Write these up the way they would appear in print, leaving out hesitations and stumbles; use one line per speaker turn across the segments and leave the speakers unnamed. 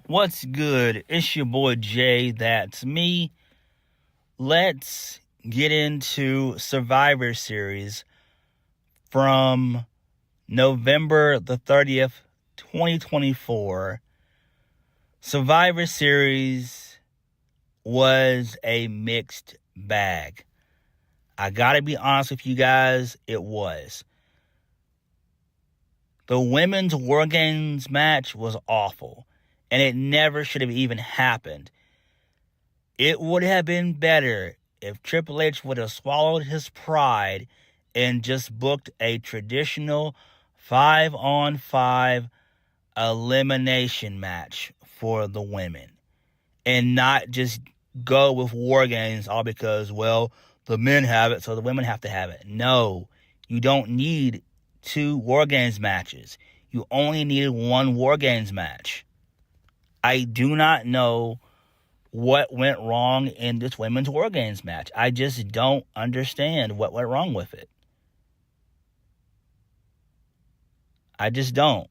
What's good? It's your boy Jay. That's me. Let's get into Survivor Series from November the 30th, 2024. Survivor Series was a mixed bag. I gotta be honest with you guys, it was. The women's War Games match was awful, and it never should have even happened. It would have been better if Triple H would have swallowed his pride and just booked a traditional 5-on-5 elimination match for the women and not just go with War Games all because, well, the men have it, so the women have to have it. No, you don't need 2 War Games matches. You only needed 1 War Games match. I do not know what went wrong in this women's War Games match. I just don't understand what went wrong with it. I just don't.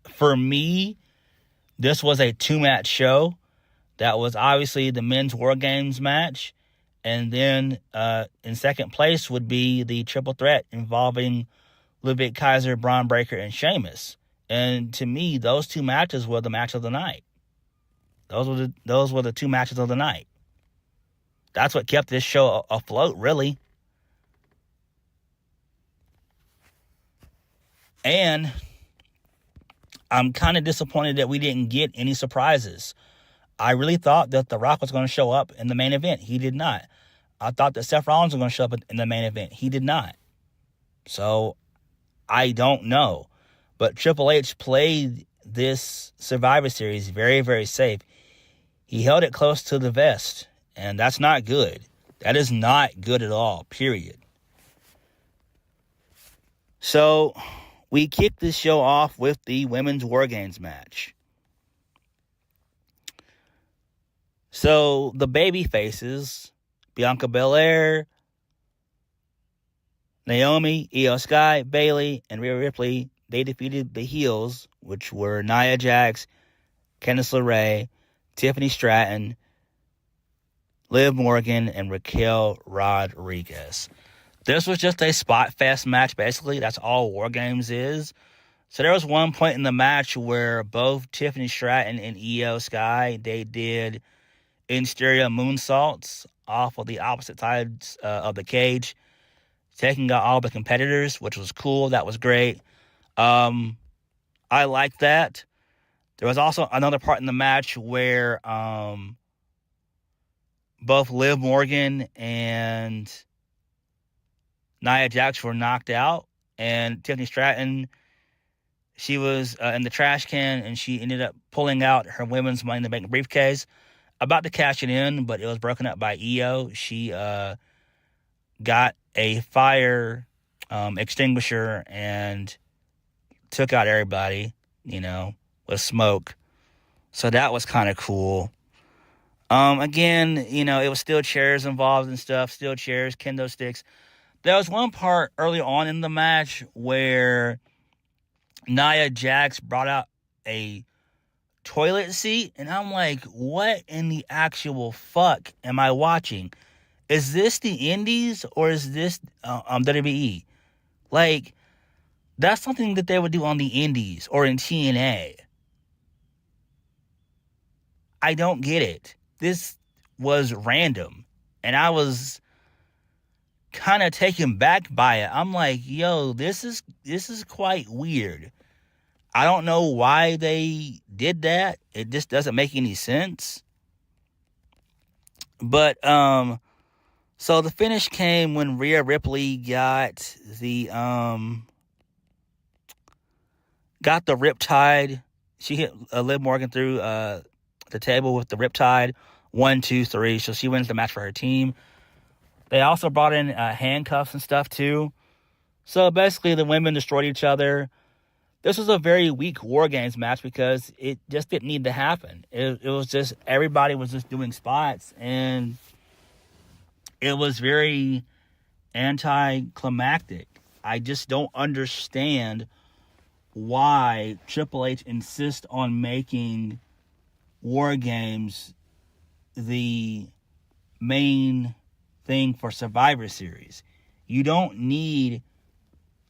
For me, this was a 2-match show. That was obviously the men's War Games match. And then in second place would be the triple threat involving Ludwig Kaiser, Bron Breakker, and Sheamus. And to me, those 2 matches were the match of the night. Those were the 2 matches of the night. That's what kept this show afloat, really. And I'm kind of disappointed that we didn't get any surprises. I really thought that The Rock was going to show up in the main event. He did not. I thought that Seth Rollins was going to show up in the main event. He did not. So, I don't know. But Triple H played this Survivor Series very, very safe. He held it close to the vest, and that's not good. That is not good at all, period. So, we kicked this show off with the Women's War Games match. So, the baby faces, Bianca Belair, Naomi, Io Sky, Bayley, and Rhea Ripley, they defeated the heels, which were Nia Jax, Candice LeRae, Tiffany Stratton, Liv Morgan, and Raquel Rodriguez. This was just a spot fest match, basically. That's all War Games is. So there was one point in the match where both Tiffany Stratton and Io Sky, they did exterior moonsaults off of the opposite sides of the cage, taking out all the competitors, which was cool. That was great. I liked that. There was also another part in the match where both Liv Morgan and Nia Jax were knocked out, and Tiffany Stratton, she was in the trash can, and she ended up pulling out her women's Money in the Bank briefcase, about to cash it in, but it was broken up by Io. She got a fire extinguisher and took out everybody, with smoke. So that was kind of cool. Again, it was still chairs involved and stuff, still chairs, kendo sticks. There was one part early on in the match where Nia Jax brought out a toilet seat, and I'm like, what in the actual fuck am I watching? Is this the Indies or is this WWE? Like, that's something that they would do on the Indies or in TNA. I don't get it. This was random, and I was kind of taken back by it. I'm like, yo, this is quite weird. I don't know why they did that. It just doesn't make any sense. But so the finish came when Rhea Ripley got the Riptide. She hit Liv Morgan through the table with the Riptide. 1, 2, 3. So she wins the match for her team. They also brought in handcuffs and stuff too. So basically the women destroyed each other. This was a very weak War Games match because it just didn't need to happen. It was just, everybody was just doing spots, and it was very anticlimactic. I just don't understand why Triple H insists on making War Games the main thing for Survivor Series. You don't need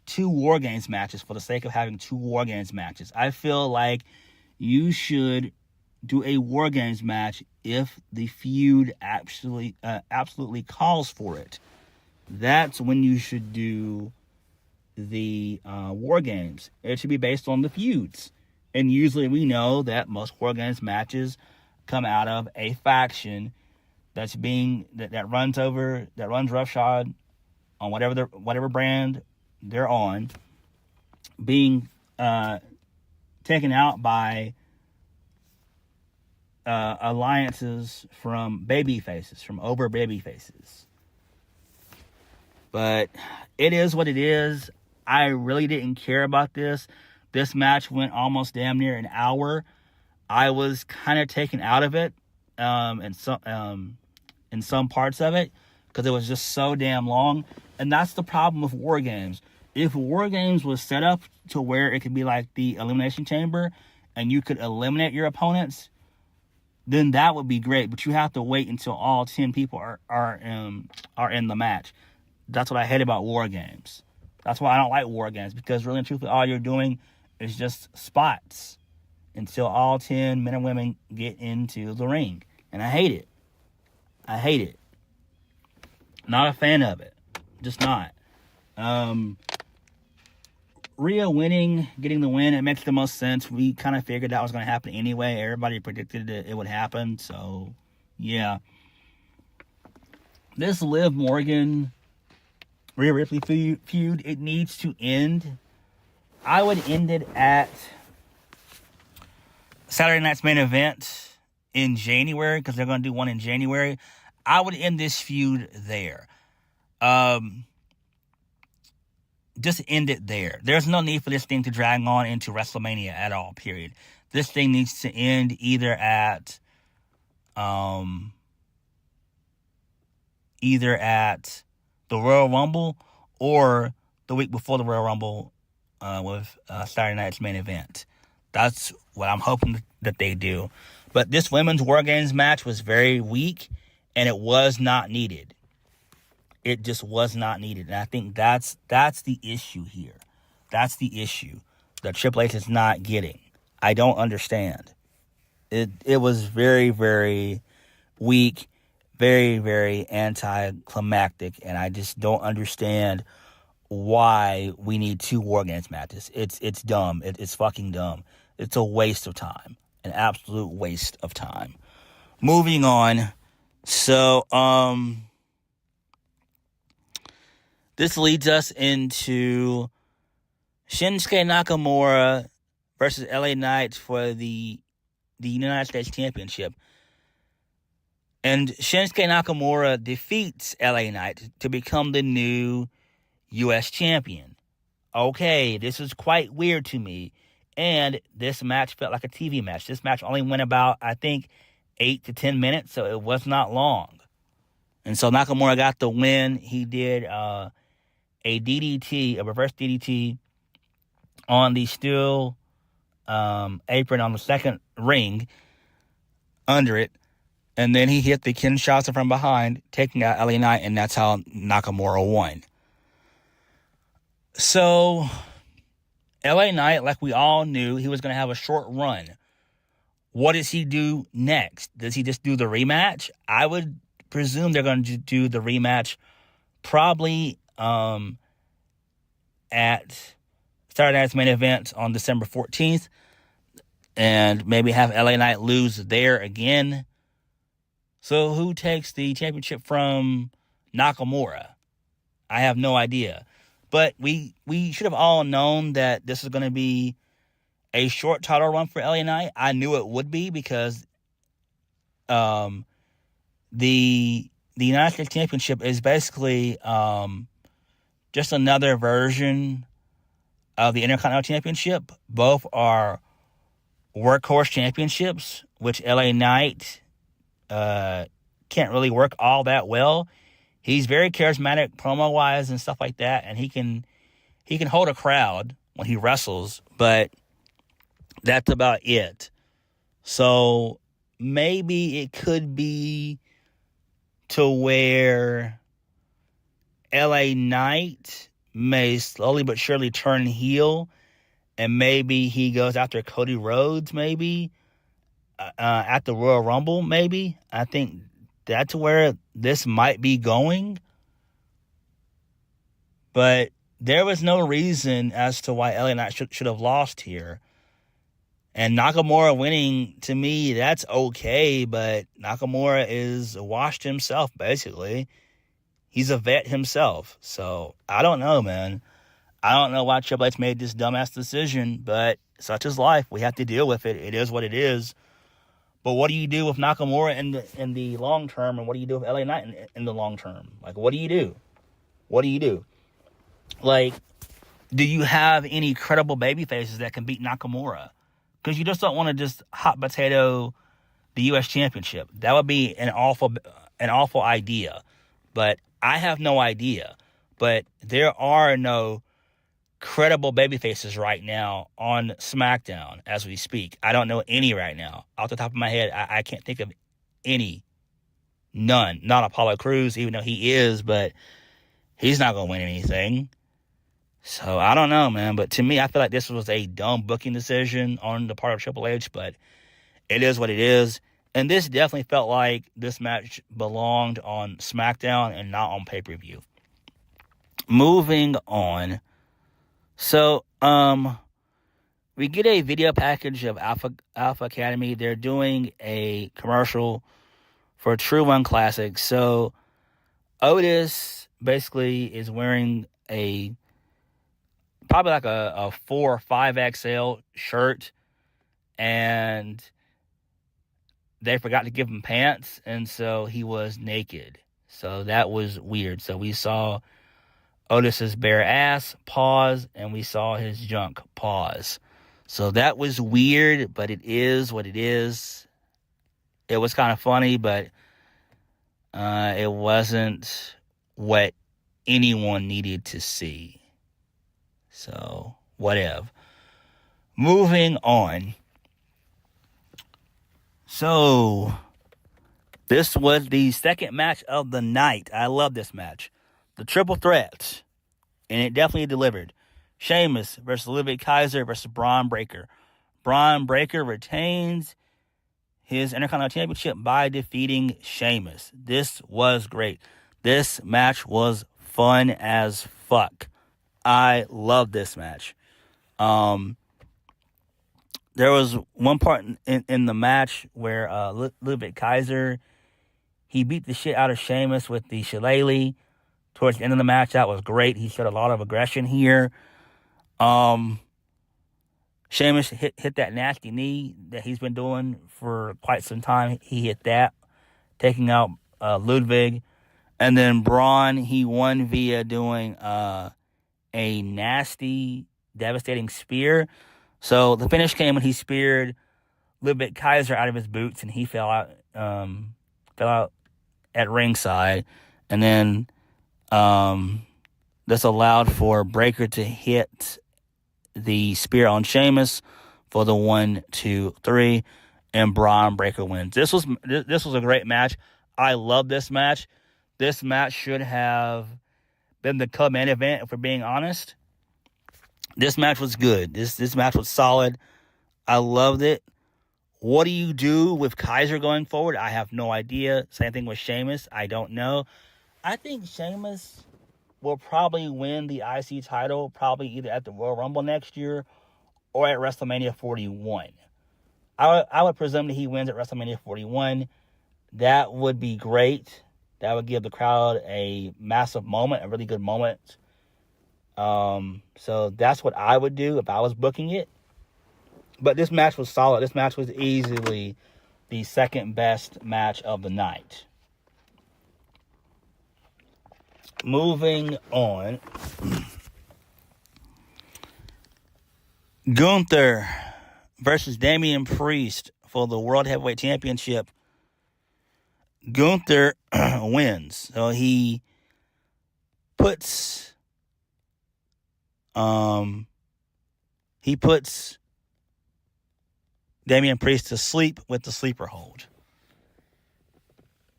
2 War Games matches for the sake of having 2 War Games matches. I feel like you should do a War Games match if the feud absolutely calls for it. That's when you should do the War Games. It should be based on the feuds. And usually we know that most War Games matches come out of a faction that runs roughshod on whatever brand they're on, being taken out by alliances from baby faces, from over baby faces. But it is what it is. I really didn't care about this. This match went almost damn near an hour. I was kind of taken out of it in some parts of it because it was just so damn long. And that's the problem with War Games. If War Games was set up to where it could be like the Elimination Chamber and you could eliminate your opponents, then that would be great. But you have to wait until all 10 people are in the match. That's what I hate about War Games. That's why I don't like War Games, because really and truthfully all you're doing is just spots until all 10 men and women get into the ring. And I hate it. I hate it. Not a fan of it. Just not. Rhea winning, getting the win, it makes the most sense. We kind of figured that was going to happen anyway. Everybody predicted that it would happen. So, yeah. This Liv Morgan, Rhea Ripley feud, it needs to end. I would end it at Saturday night's main event in January, because they're going to do one in January. I would end this feud there. Just end it there. There's no need for this thing to drag on into WrestleMania at all, period. This thing needs to end either at the Royal Rumble or the week before the Royal Rumble with Saturday night's main event. That's what I'm hoping that they do. But this women's War Games match was very weak, and it was not needed. It just was not needed. And I think that's the issue here. That's the issue that Triple H is not getting. I don't understand. It was very, very weak, very, very anticlimactic, and I just don't understand why we need 2 War Games matches. It's dumb. It's fucking dumb. It's a waste of time. An absolute waste of time. Moving on. So, this leads us into Shinsuke Nakamura versus LA Knight for the United States Championship. And Shinsuke Nakamura defeats LA Knight to become the new U.S. champion. Okay, this is quite weird to me. And this match felt like a TV match. This match only went about, I think, 8 to 10 minutes, so it was not long. And so Nakamura got the win. He did a DDT, a reverse DDT, on the steel apron on the second ring, under it. And then he hit the Kinshasa from behind, taking out LA Knight, and that's how Nakamura won. So, LA Knight, like we all knew, he was going to have a short run. What does he do next? Does he just do the rematch? I would presume they're going to do the rematch probably at Saturday night's main event on December 14th, and maybe have LA Knight lose there again. So who takes the championship from Nakamura? I have no idea. But we should have all known that this is going to be a short title run for LA Knight. I knew it would be, because the United States Championship is basically just another version of the Intercontinental Championship. Both are workhorse championships, which LA Knight can't really work all that well. He's very charismatic promo-wise and stuff like that, and he can hold a crowd, when he wrestles, but that's about it. So maybe it could be to where LA Knight may slowly but surely turn heel, and maybe he goes after Cody Rhodes, maybe at the Royal Rumble, maybe. I think that's where this might be going. But there was no reason as to why LA Knight should have lost here. And Nakamura winning, to me, that's okay, but Nakamura is washed himself, basically. He's a vet himself. So, I don't know, man. I don't know why Triple H made this dumbass decision, but such is life. We have to deal with it. It is what it is. But what do you do with Nakamura in the long term, and what do you do with LA Knight in the long term? Like, what do you do? What do you do? Like, do you have any credible baby faces that can beat Nakamura? Because you just don't want to just hot potato the U.S. Championship. That would be an awful idea. But I have no idea. But there are no credible baby faces right now on SmackDown as we speak. I don't know any right now. Off the top of my head, I can't think of any. None. Not Apollo Crews, even though he is, but he's not going to win anything. So, I don't know, man. But to me, I feel like this was a dumb booking decision on the part of Triple H, but it is what it is. And this definitely felt like this match belonged on SmackDown and not on pay-per-view. Moving on. So, we get a video package of Alpha Academy. They're doing a commercial for True One Classic. So, Otis basically is wearing probably like a 4 or 5XL shirt, and they forgot to give him pants, and so he was naked. So that was weird. So we saw Otis's bare ass, pause, and we saw his junk, pause. So that was weird, but it is what it is. It was kind of funny, but it wasn't what anyone needed to see. So, whatever. Moving on. So, this was the second match of the night. I love this match. The triple threat. And it definitely delivered. Sheamus versus Ludwig Kaiser versus Bron Breakker. Bron Breakker retains his Intercontinental Championship by defeating Sheamus. This was great. This match was fun as fuck. I love this match. There was one part in the match where Ludwig Kaiser, he beat the shit out of Sheamus with the shillelagh towards the end of the match. That was great. He showed a lot of aggression here. Sheamus hit that nasty knee that he's been doing for quite some time. He hit that, taking out Ludwig. And then Braun, he won via doing a nasty, devastating spear. So the finish came when he speared Ludwig Kaiser out of his boots, and he fell out at ringside. And then this allowed for Breakker to hit the spear on Sheamus for the 1, 2, 3, and Bron Breakker wins. This was a great match. I love this match. This match should have been the co-main event, if we're being honest. This match was good. This match was solid. I loved it. What do you do with Kaiser going forward? I have no idea. Same thing with Sheamus. I don't know. I think Sheamus will probably win the IC title, probably either at the Royal Rumble next year or at WrestleMania 41. I would presume that he wins at WrestleMania 41. That would be great. That would give the crowd a massive moment, a really good moment. So that's what I would do if I was booking it. But this match was solid. This match was easily the second best match of the night. Moving on. Gunther versus Damien Priest for the World Heavyweight Championship. Gunther wins. So he puts he puts Damien Priest to sleep with the sleeper hold.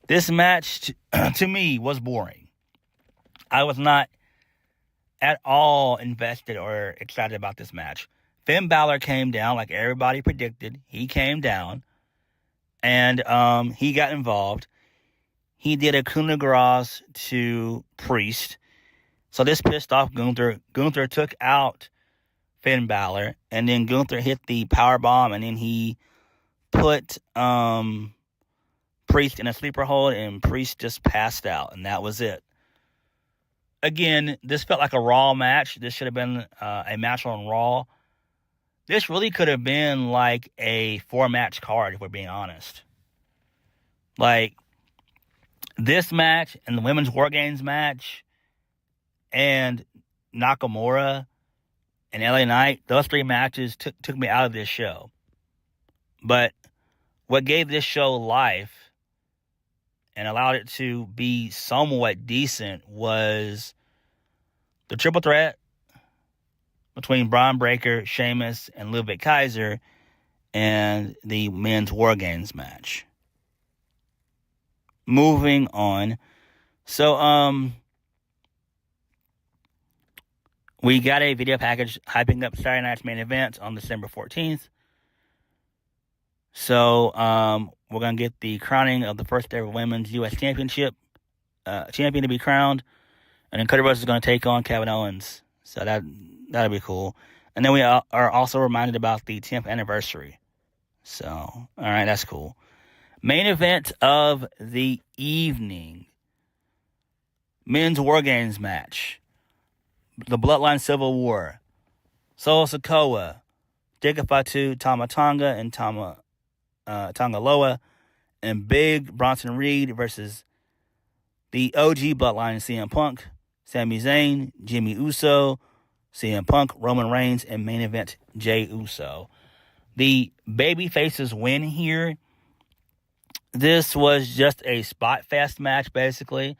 This match, to me, was boring. I was not at all invested or excited about this match. Finn Balor came down like everybody predicted. He came down, and he got involved. He did a coup de grace to Priest. So this pissed off Gunther. Gunther took out Finn Balor, and then Gunther hit the powerbomb, and then he put Priest in a sleeper hold, and Priest just passed out, and that was it. Again, this felt like a Raw match. This should have been a match on Raw. This really could have been like a 4-match card, if we're being honest. Like, this match and the Women's War Games match and Nakamura and LA Knight, those 3 matches took me out of this show. But what gave this show life and allowed it to be somewhat decent was the triple threat between Bron Breakker, Sheamus, and Ludwig Kaiser, and the Men's War Games match. Moving on. So, we got a video package hyping up Saturday night's main event on December 14th. So, we're going to get the crowning of the first ever Women's U.S. Championship champion to be crowned. And then Cody Rhodes is going to take on Kevin Owens. So that'll be cool. And then we are also reminded about the 10th anniversary. So, all right, that's cool. Main event of the evening. Men's War Games match. The Bloodline Civil War. Solo Sikoa, Jacob Fatu, Tama Tonga, and Tonga Loa, and Big Bronson Reed versus the OG Bloodline CM Punk, Sami Zayn, Jimmy Uso, CM Punk, Roman Reigns, and main event Jey Uso. The babyfaces win here. This was just a spot fest match, basically.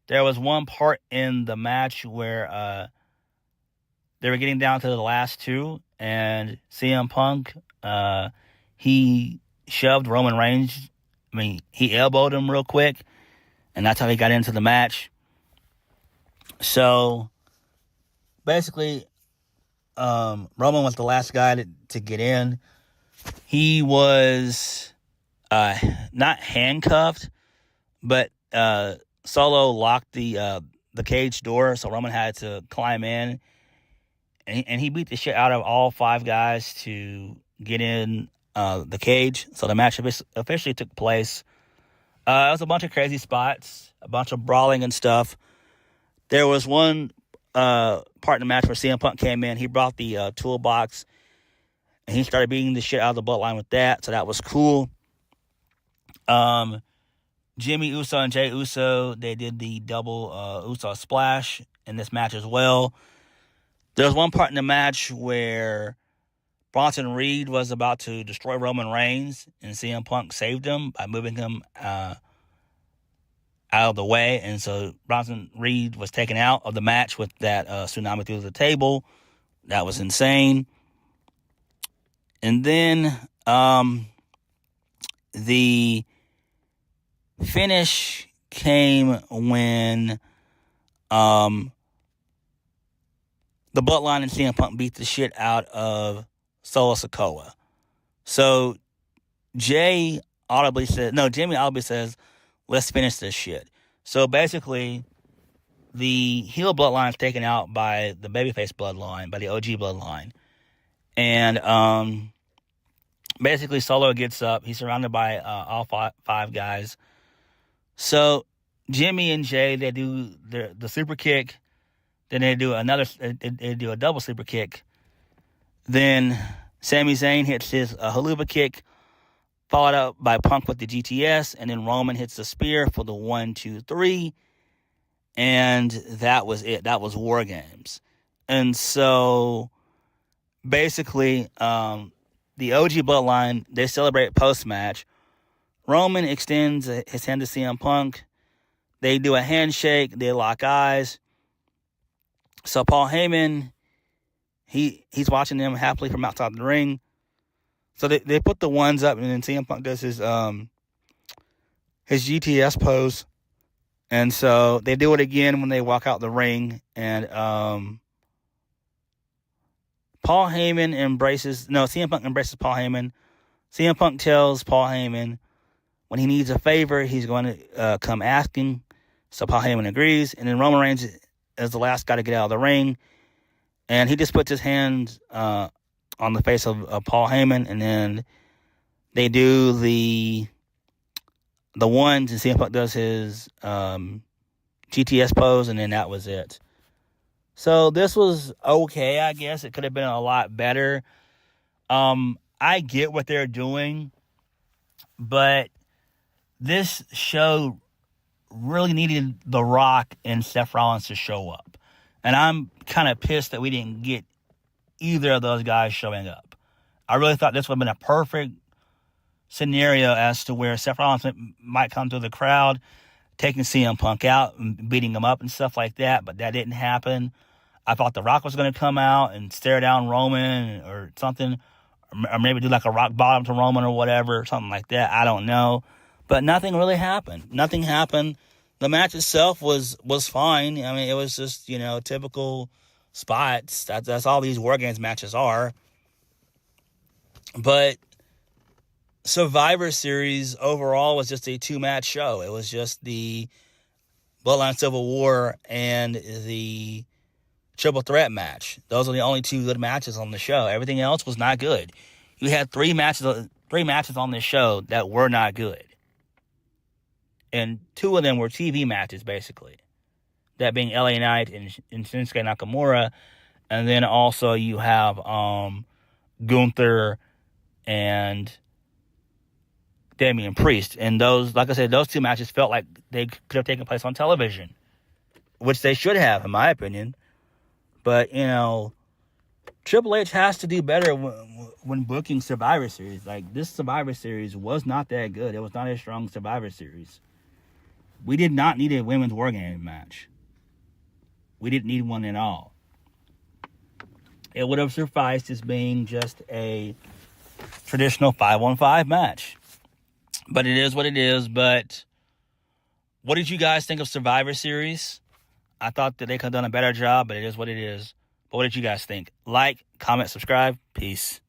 There was one part in the match where they were getting down to the last 2, and CM Punk, he shoved Roman Reigns. He elbowed him real quick, and that's how he got into the match. So, basically, Roman was the last guy to get in. He was not handcuffed, but Solo locked the cage door, so Roman had to climb in, and he beat the shit out of all 5 guys to get in the cage. So the match officially took place. It was a bunch of crazy spots, a bunch of brawling and stuff. There was one part in the match where CM Punk came in. He brought the toolbox, and he started beating the shit out of the Bloodline with that, so that was cool. Jimmy Uso and Jey Uso, they did the double Uso splash in this match as well. There was one part in the match where Bronson Reed was about to destroy Roman Reigns, and CM Punk saved him by moving him out of the way, and so Bronson Reed was taken out of the match with that tsunami through the table. That was insane. And then the finish came when the Bloodline and CM Punk beat the shit out of Solo Sikoa. So Jimmy audibly says, let's finish this shit. So basically, the heel Bloodline is taken out by the babyface Bloodline, by the OG Bloodline. And basically, Solo gets up. He's surrounded by all 5 guys. So Jimmy and Jay, they do the super kick. Then they do a double super kick. Then Sami Zayn hits his haluva kick, followed up by Punk with the GTS, and then Roman hits the spear for the 1, 2, 3, and that was it. That was War Games. And so, basically, the OG Bloodline, they celebrate post-match. Roman extends his hand to CM Punk. They do a handshake. They lock eyes. So Paul Heyman, He's watching them happily from outside the ring. So they put the ones up, and then CM Punk does his GTS pose. And so they do it again when they walk out the ring. And CM Punk embraces Paul Heyman. CM Punk tells Paul Heyman when he needs a favor, he's going to come asking. So Paul Heyman agrees. And then Roman Reigns is the last guy to get out of the ring. And he just puts his hands on the face of Paul Heyman. And then they do the ones, and CM Punk does his GTS pose, and then that was it. So this was okay, I guess. It could have been a lot better. I get what they're doing, but this show really needed The Rock and Seth Rollins to show up. And I'm kind of pissed that we didn't get either of those guys showing up. I really thought this would have been a perfect scenario as to where Seth Rollins might come through the crowd, taking CM Punk out and beating him up and stuff like that, but that didn't happen. I thought The Rock was going to come out and stare down Roman or something, or maybe do like a rock bottom to Roman or whatever, something like that. I don't know. But nothing really happened. Nothing happened. The match itself was fine. I mean, it was just, typical spots. That's all these War Games matches are. But Survivor Series overall was just a 2-match show. It was just the Bloodline Civil War and the Triple Threat match. Those are the only 2 good matches on the show. Everything else was not good. You had 3 matches on this show that were not good. And 2 of them were TV matches, basically. That being LA Knight and Shinsuke Nakamura. And then also you have Gunther and Damien Priest. And those, like I said, those 2 matches felt like they could have taken place on television. Which they should have, in my opinion. But, Triple H has to do better when booking Survivor Series. Like, this Survivor Series was not that good. It was not a strong Survivor Series. We did not need a women's War Game match. We didn't need one at all. It would have sufficed as being just a traditional 5-on-5 match. But it is what it is. But what did you guys think of Survivor Series? I thought that they could have done a better job, but it is what it is. But what did you guys think? Like, comment, subscribe. Peace.